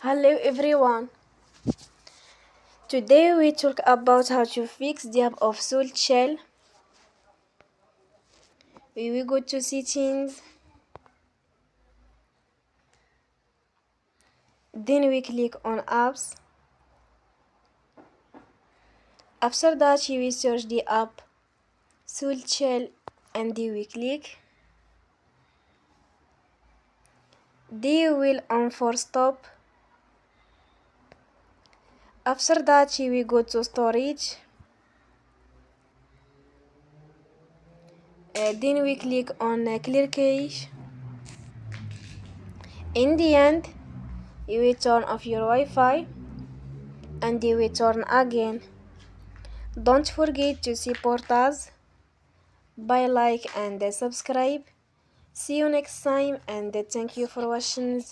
Hello everyone. Today we talk about how to fix the app of SoulChill. We will go to settings. Then we click on apps. After that we will search the app SoulChill and we click. Then we will on for stop. After that we will go to storage. Then we click on clear cache. In the end, you will turn off your Wi-Fi and you will turn again. Don't forget to support us by like and subscribe. See you next time and thank you for watching.